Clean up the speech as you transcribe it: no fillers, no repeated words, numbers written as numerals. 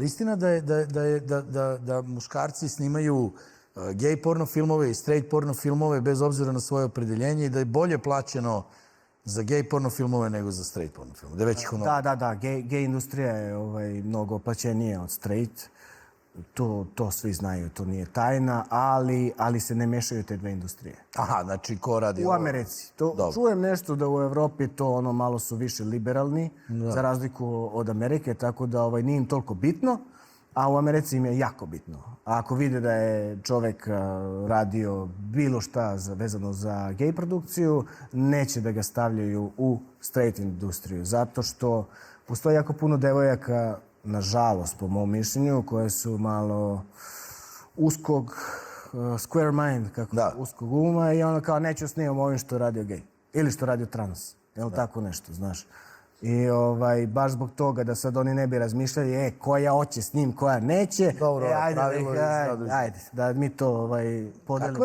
Istina da muškarci snimaju gej porno filmove i straight porno filmove bez obzira na svoje opredeljenje i da je bolje plaćeno za gej porno filmove nego za straight porno filmove. Da je veći honorar. Da. Gej industrija je mnogo plaćenije od straight. To svi znaju, to nije tajna, ali se ne mešaju te dve industrije. Aha, znači ko radi U ovo? Americi. Čujem nešto da u Evropi to malo su više liberalni, za razliku od Amerike, tako da nije im toliko bitno, a u Americi im je jako bitno. A ako vide da je čovek radio bilo šta vezano za gej produkciju, neće da ga stavljaju u straight industriju, zato što postoji jako puno devojaka, nažalost, po mom mišljenju, koje su malo uskog square mind, uskog uma i ono kao neću snimam ovim što radio gej ili što radio trans, jel tako nešto, znaš. I baš zbog toga da sad oni ne bi razmišljali koja hoće s njim, koja neće. Dobro, pravilo je ajde, da mi to podelimo.